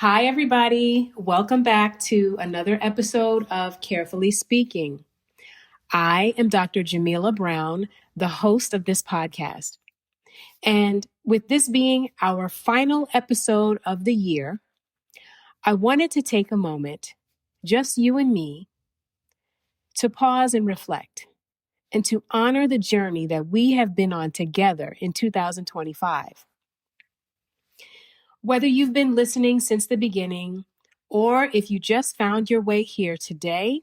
Hi, everybody. Welcome back to another episode of Carefully Speaking. I am Dr. Jamila Brown, the host of this podcast. And with this being our final episode of the year, I wanted to take a moment, just you and me, to pause and reflect and to honor the journey that we have been on together in 2025. Whether you've been listening since the beginning or if you just found your way here today,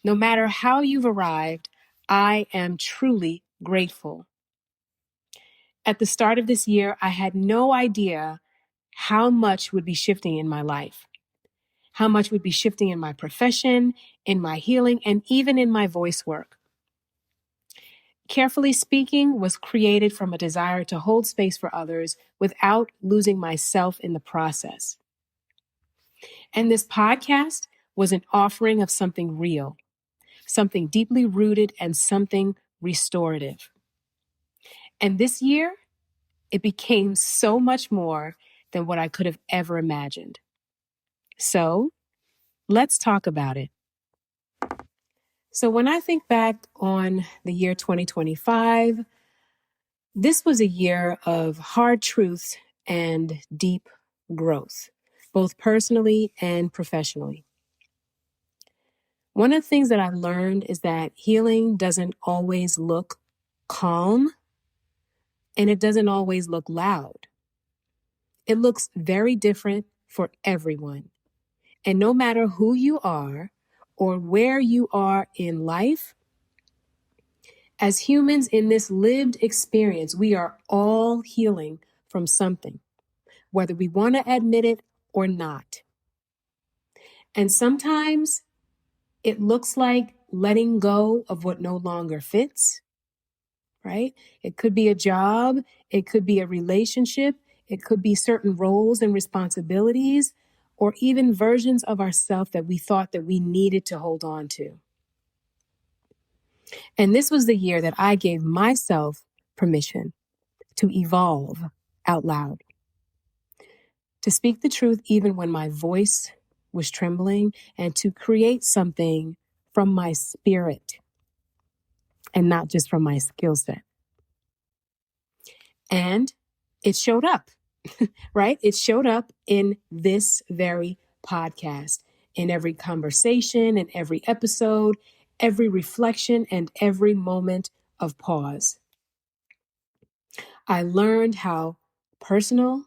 no matter how you've arrived, I am truly grateful. At the start of this year, I had no idea how much would be shifting in my life, how much would be shifting in my profession, in my healing, and even in my voice work. Carefully Speaking was created from a desire to hold space for others without losing myself in the process. And this podcast was an offering of something real, something deeply rooted, and something restorative. And this year, it became so much more than what I could have ever imagined. So let's talk about it. So when I think back on the year 2025, this was a year of hard truths and deep growth, both personally and professionally. One of the things that I've learned is that healing doesn't always look calm and it doesn't always look loud. It looks very different for everyone. And no matter who you are or where you are in life, as humans in this lived experience, we are all healing from something, whether we want to admit it or not. And sometimes it looks like letting go of what no longer fits, right? It could be a job, it could be a relationship, it could be certain roles and responsibilities, or even versions of ourselves that we thought that we needed to hold on to. And this was the year that I gave myself permission to evolve out loud, to speak the truth even when my voice was trembling, and to create something from my spirit and not just from my skill set. And it showed up, right? It showed up in this very podcast, in every conversation, in every episode, every reflection, and every moment of pause. I learned how personal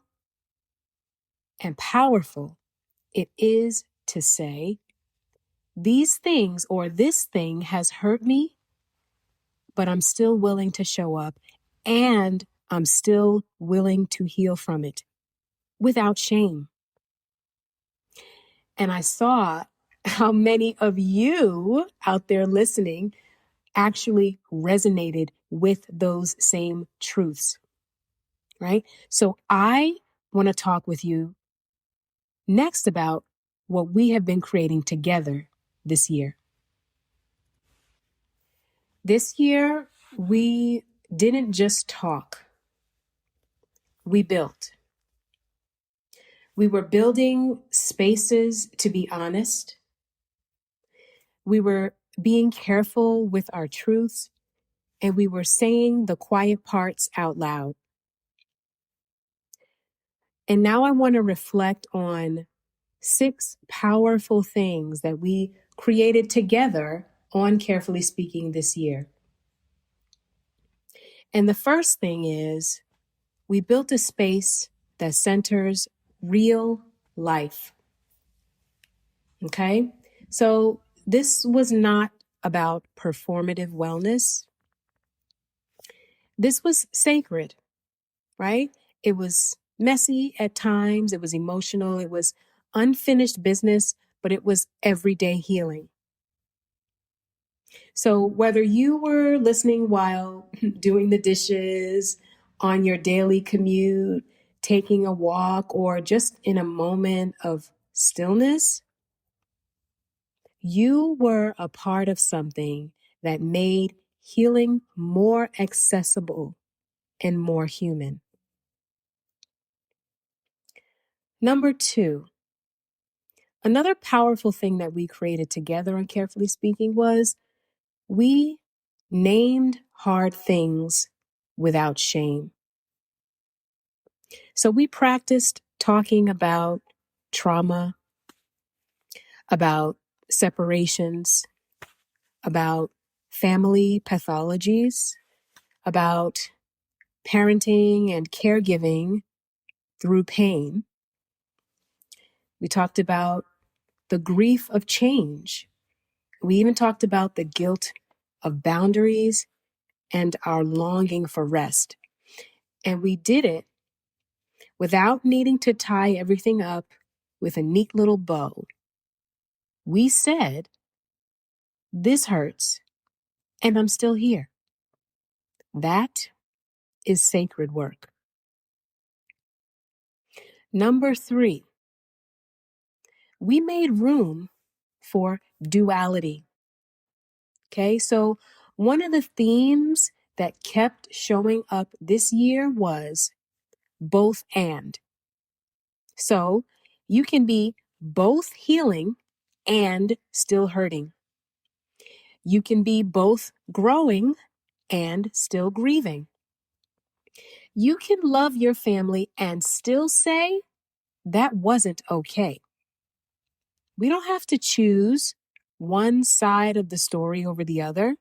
and powerful it is to say, these things or this thing has hurt me, but I'm still willing to show up and I'm still willing to heal from it without shame. And I saw how many of you out there listening actually resonated with those same truths, right? So I want to talk with you next about what we have been creating together this year. This year, we didn't just talk, we built. We were building spaces to be honest. We were being careful with our truths, and we were saying the quiet parts out loud. And now I want to reflect on 6 powerful things that we created together on Carefully Speaking this year. And the first thing is we built a space that centers real life. Okay? So this was not about performative wellness. This was sacred, right? It was messy at times. It was emotional. It was unfinished business, but it was everyday healing. So whether you were listening while doing the dishes, on your daily commute, taking a walk, or just in a moment of stillness, you were a part of something that made healing more accessible and more human. Number 2, Another powerful thing that we created together on Carefully Speaking was we named hard things without shame. So we practiced talking about trauma, about separations, about family pathologies, about parenting and caregiving through pain. We talked about the grief of change. We even talked about the guilt of boundaries and our longing for rest. And we did it without needing to tie everything up with a neat little bow. We said, this hurts, and I'm still here. That is sacred work. Number 3, we made room for duality. Okay, so one of the themes that kept showing up this year was both and. So you can be both healing and still hurting. You can be both growing and still grieving. You can love your family and still say, that wasn't okay. We don't have to choose one side of the story over the other.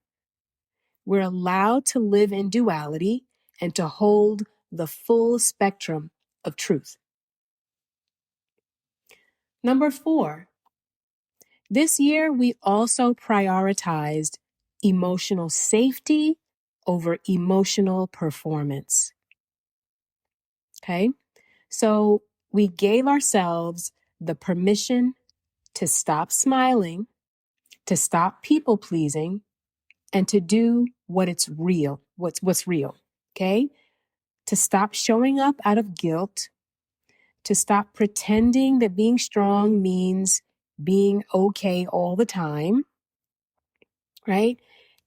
We're allowed to live in duality and to hold the full spectrum of truth. Number 4, this year we also prioritized emotional safety over emotional performance. Okay, so we gave ourselves the permission to stop smiling, to stop people pleasing, and to do what's real. Okay? To stop showing up out of guilt, to stop pretending that being strong means being okay all the time, right?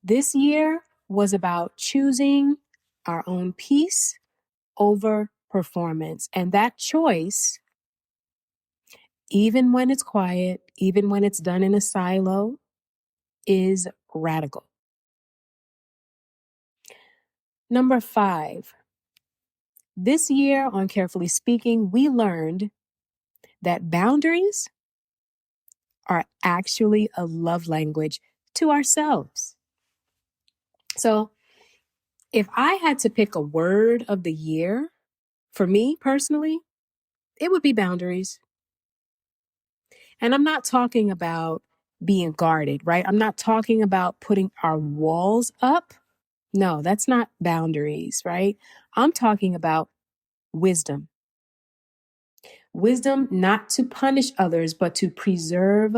This year was about choosing our own peace over performance. And that choice, even when it's quiet, even when it's done in a silo, is radical. Number 5, this year on Carefully Speaking, we learned that boundaries are actually a love language to ourselves. So if I had to pick a word of the year, for me personally, it would be boundaries. And I'm not talking about being guarded, right? I'm not talking about putting our walls up. No, that's not boundaries, right? I'm talking about wisdom. Wisdom not to punish others, but to preserve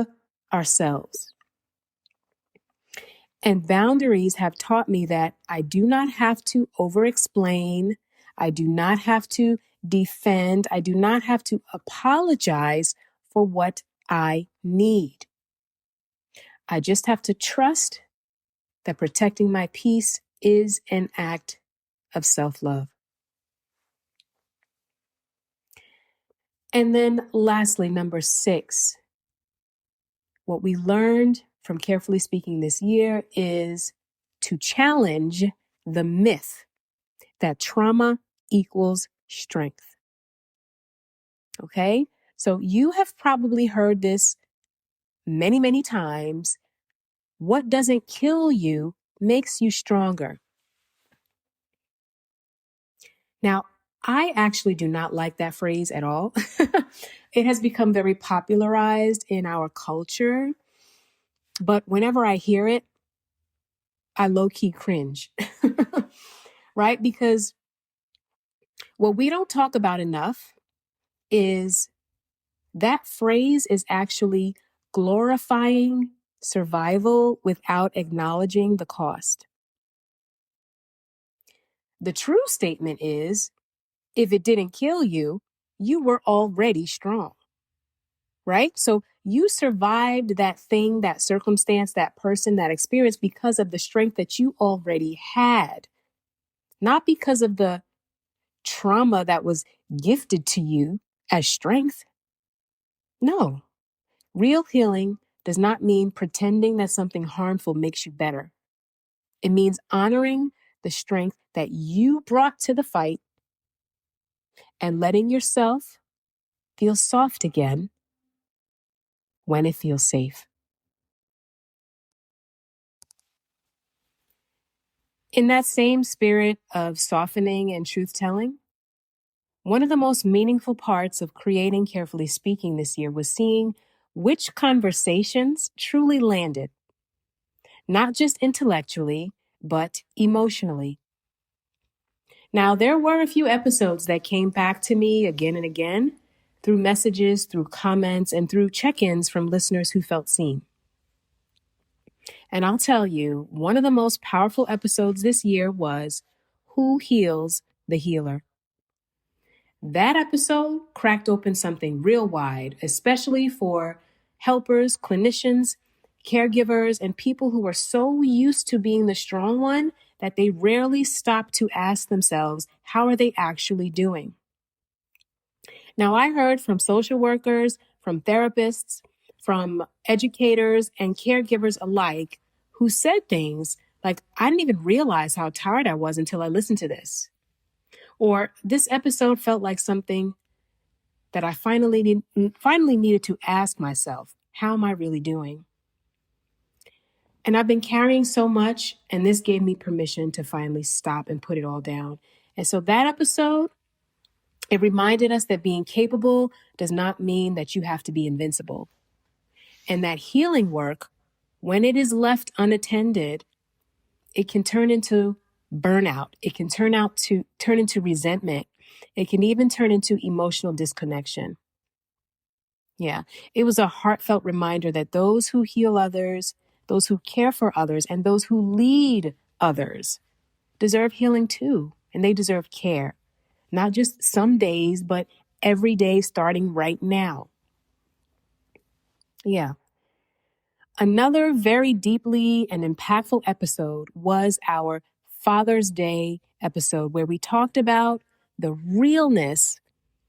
ourselves. And boundaries have taught me that I do not have to over-explain. I do not have to defend. I do not have to apologize for what I need. I just have to trust that protecting my peace is an act of self-love. And then lastly, number 6, what we learned from Carefully Speaking this year is to challenge the myth that trauma equals strength. Okay? So you have probably heard this many, many times. What doesn't kill you makes you stronger. Now, I actually do not like that phrase at all. It has become very popularized in our culture. But whenever I hear it, I low-key cringe, right? Because what we don't talk about enough is that phrase is actually glorifying survival without acknowledging the cost. The true statement is, if it didn't kill you, you were already strong, right? So you survived that thing, that circumstance, that person, that experience because of the strength that you already had, not because of the trauma that was gifted to you as strength. No, Real healing does not mean pretending that something harmful makes you better. It means honoring the strength that you brought to the fight and letting yourself feel soft again when it feels safe. In that same spirit of softening and truth-telling, one of the most meaningful parts of creating Carefully Speaking this year was seeing which conversations truly landed, not just intellectually, but emotionally. Now, there were a few episodes that came back to me again and again through messages, through comments, and through check-ins from listeners who felt seen. And I'll tell you, one of the most powerful episodes this year was Who Heals the Healer? That episode cracked open something real wide, especially for helpers, clinicians, caregivers, and people who are so used to being the strong one that they rarely stop to ask themselves, how are they actually doing? Now, I heard from social workers, from therapists, from educators and caregivers alike who said things like, I didn't even realize how tired I was until I listened to this. Or this episode felt like something that I finally needed to ask myself, how am I really doing? And I've been carrying so much, and this gave me permission to finally stop and put it all down. And so that episode, it reminded us that being capable does not mean that you have to be invincible. And that healing work, when it is left unattended, it can turn into burnout. It can turn into resentment. It can even turn into emotional disconnection. Yeah, it was a heartfelt reminder that those who heal others, those who care for others, and those who lead others deserve healing too. And they deserve care, not just some days, but every day starting right now. Yeah. Another very deeply and impactful episode was our Father's Day episode, where we talked about the realness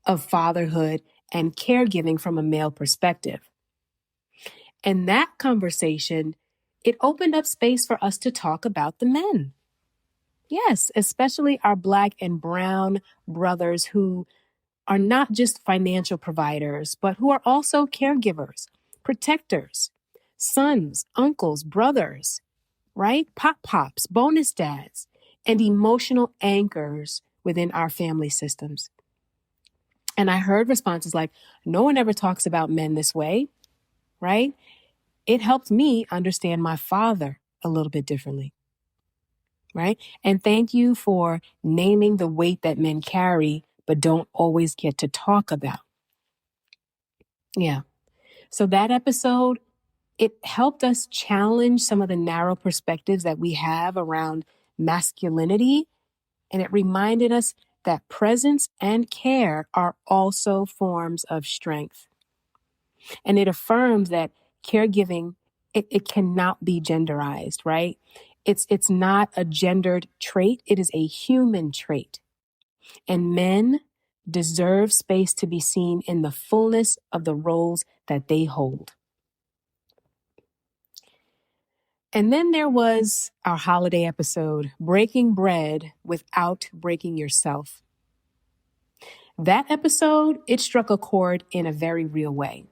of fatherhood and caregiving from a male perspective. And that conversation, it opened up space for us to talk about the men. Yes, especially our Black and brown brothers who are not just financial providers, but who are also caregivers, protectors, sons, uncles, brothers, right? Pops, bonus dads, and emotional anchors within our family systems. And I heard responses like, no one ever talks about men this way, right? It helped me understand my father a little bit differently, right? And thank you for naming the weight that men carry, but don't always get to talk about. Yeah. So that episode, it helped us challenge some of the narrow perspectives that we have around masculinity. And it reminded us that presence and care are also forms of strength. And it affirmed that caregiving, it cannot be genderized, right? It's not a gendered trait. It is a human trait. And men deserve space to be seen in the fullness of the roles that they hold. And then there was our holiday episode, Breaking Bread Without Breaking Yourself. That episode, it struck a chord in a very real way.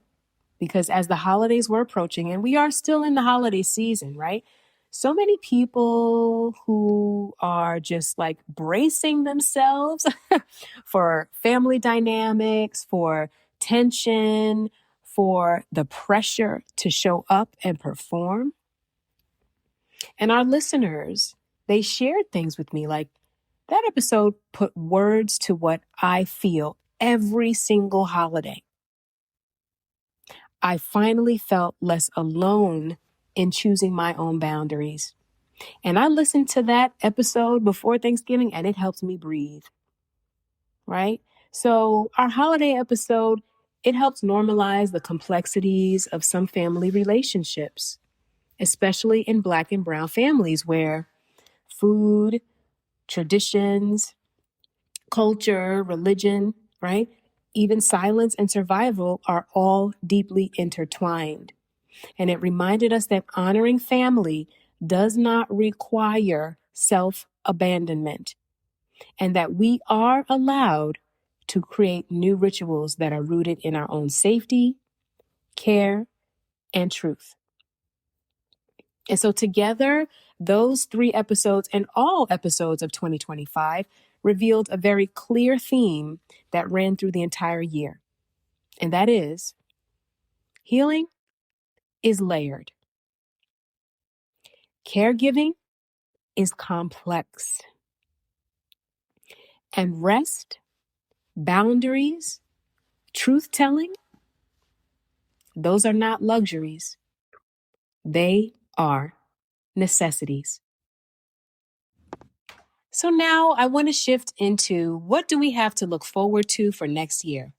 Because as the holidays were approaching, and we are still in the holiday season, right? So many people who are just like bracing themselves for family dynamics, for tension, for the pressure to show up and perform. And our listeners, they shared things with me like that episode put words to what I feel every single holiday. I finally felt less alone in choosing my own boundaries. And I listened to that episode before Thanksgiving and it helped me breathe, right? So our holiday episode, it helps normalize the complexities of some family relationships, especially in Black and brown families where food, traditions, culture, religion, right? even silence and survival are all deeply intertwined. And it reminded us that honoring family does not require self-abandonment, and that we are allowed to create new rituals that are rooted in our own safety, care, and truth. And so together, those 3 episodes and all episodes of 2025 revealed a very clear theme that ran through the entire year. And that is, healing is layered. Caregiving is complex. And rest, boundaries, truth telling, those are not luxuries. They are necessities. So now I want to shift into, what do we have to look forward to for next year?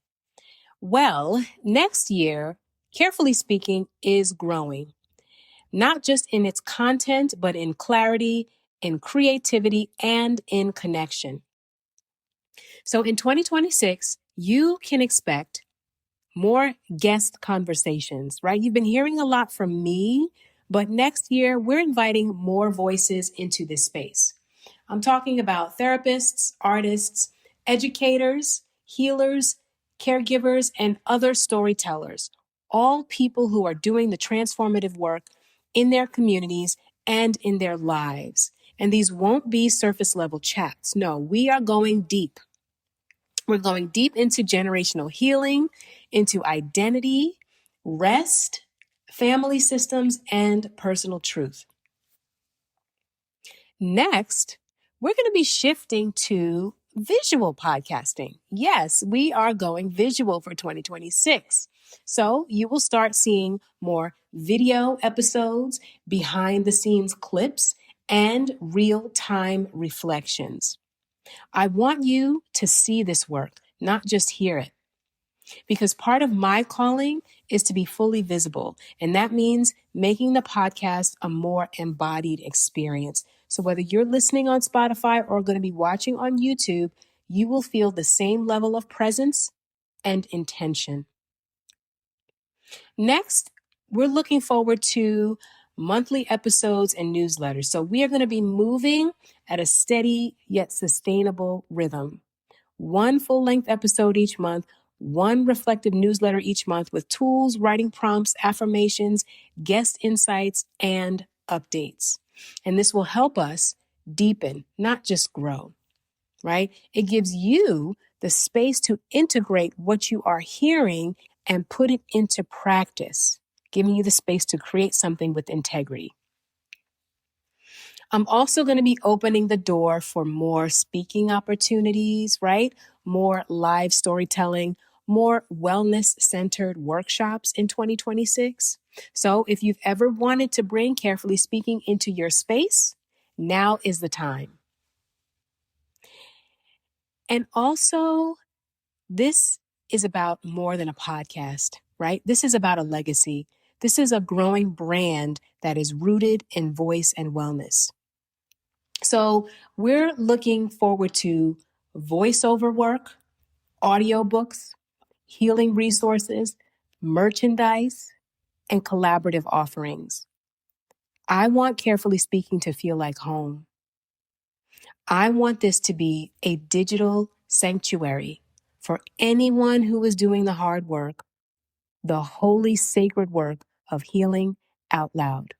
Well, next year, carefully speaking, is growing, not just in its content, but in clarity, in creativity, and in connection. So in 2026, you can expect more guest conversations, right? You've been hearing a lot from me, but next year we're inviting more voices into this space. I'm talking about therapists, artists, educators, healers, caregivers, and other storytellers, all people who are doing the transformative work in their communities and in their lives. And these won't be surface level chats. No, we are going deep. We're going deep into generational healing, into identity, rest, family systems, and personal truth. Next, we're going to be shifting to visual podcasting. Yes, we are going visual for 2026. So you will start seeing more video episodes, behind the scenes clips, and real time reflections. I want you to see this work, not just hear it, because part of my calling is to be fully visible. And that means making the podcast a more embodied experience. So whether you're listening on Spotify or going to be watching on YouTube, you will feel the same level of presence and intention. Next, we're looking forward to monthly episodes and newsletters. So we are going to be moving at a steady yet sustainable rhythm. One full-length episode each month, one reflective newsletter each month with tools, writing prompts, affirmations, guest insights, and updates. And this will help us deepen, not just grow, right? It gives you the space to integrate what you are hearing and put it into practice, giving you the space to create something with integrity. I'm also going to be opening the door for more speaking opportunities, right? More live storytelling, more wellness-centered workshops in 2026. So if you've ever wanted to bring carefully speaking into your space, now is the time. And also, this is about more than a podcast, right? This is about a legacy. This is a growing brand that is rooted in voice and wellness. So we're looking forward to voiceover work, audiobooks, healing resources, merchandise, and collaborative offerings. I want Carefully Speaking to feel like home. I want this to be a digital sanctuary for anyone who is doing the hard work, the holy, sacred work of healing out loud.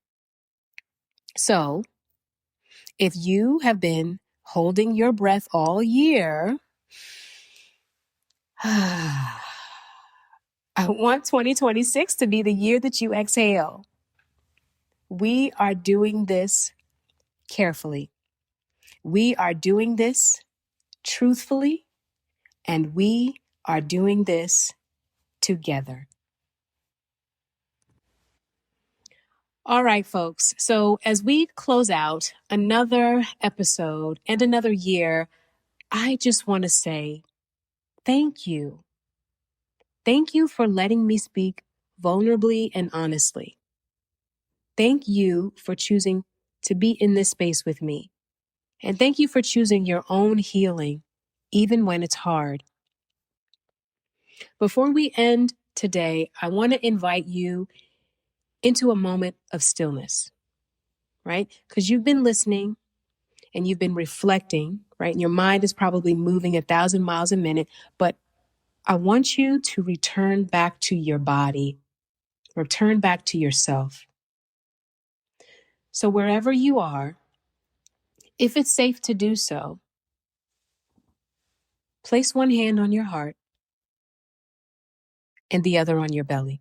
So, if you have been holding your breath all year, I want 2026 to be the year that you exhale. We are doing this carefully. We are doing this truthfully, and we are doing this together. All right, folks. So as we close out another episode and another year, I just want to say thank you. Thank you for letting me speak vulnerably and honestly. Thank you for choosing to be in this space with me. And thank you for choosing your own healing, even when it's hard. Before we end today, I want to invite you into a moment of stillness, right? Because you've been listening and you've been reflecting, right? And your mind is probably moving 1,000 miles a minute, but I want you to return back to your body, return back to yourself. So wherever you are, if it's safe to do so, place one hand on your heart and the other on your belly.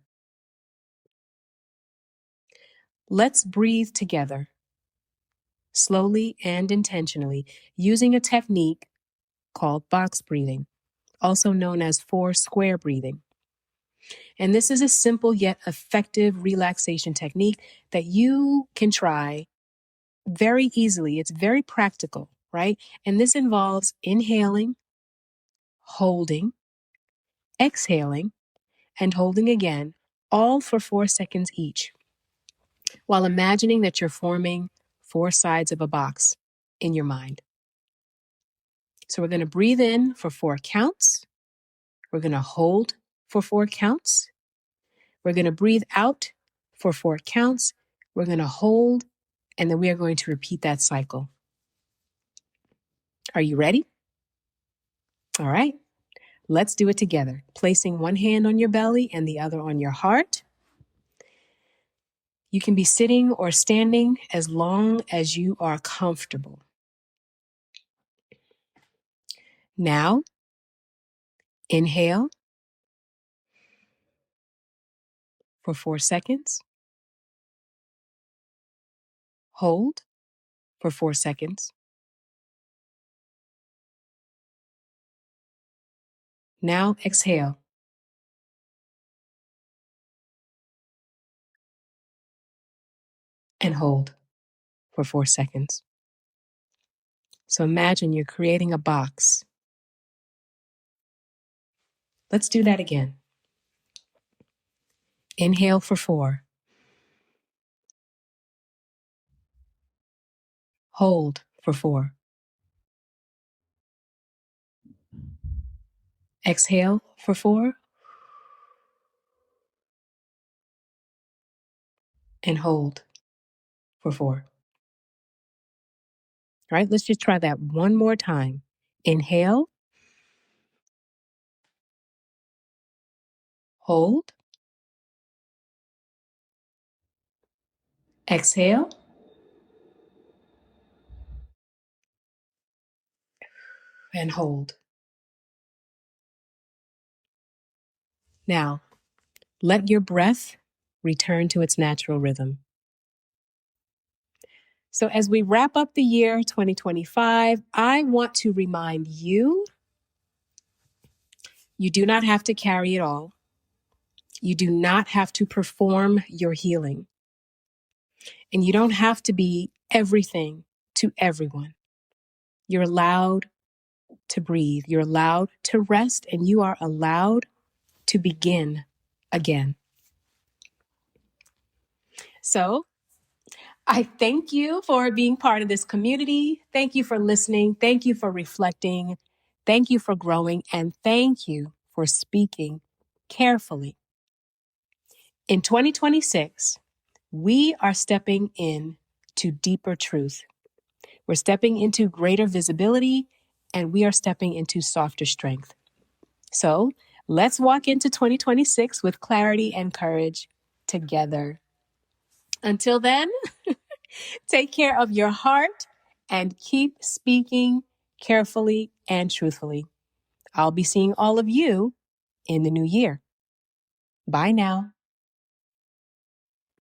Let's breathe together, slowly and intentionally, using a technique called box breathing, also known as 4-square breathing. And this is a simple yet effective relaxation technique that you can try very easily. It's very practical, right? And this involves inhaling, holding, exhaling, and holding again, all for 4 seconds each, while imagining that you're forming 4 sides of a box in your mind. So we're going to breathe in for 4 counts. We're going to hold for 4 counts. We're going to breathe out for 4 counts. We're going to hold, and then we are going to repeat that cycle. Are you ready? All right. Let's do it together. Placing one hand on your belly and the other on your heart. You can be sitting or standing as long as you are comfortable. Now, inhale for 4 seconds. Hold for 4 seconds. Now, exhale. And hold for 4 seconds. So imagine you're creating a box. Let's do that again. Inhale for 4. Hold for 4. Exhale for 4. And hold for 4. All right, let's just try that one more time. Inhale, hold, exhale, and hold. Now, let your breath return to its natural rhythm. So as we wrap up the year 2025, I want to remind you, you do not have to carry it all. You do not have to perform your healing. And you don't have to be everything to everyone. You're allowed to breathe. You're allowed to rest, and you are allowed to begin again. So I thank you for being part of this community. Thank you for listening. Thank you for reflecting. Thank you for growing. And thank you for speaking carefully. In 2026, we are stepping in to deeper truth. We're stepping into greater visibility, and we are stepping into softer strength. So let's walk into 2026 with clarity and courage together. Until then, take care of your heart and keep speaking carefully and truthfully. I'll be seeing all of you in the new year. Bye now.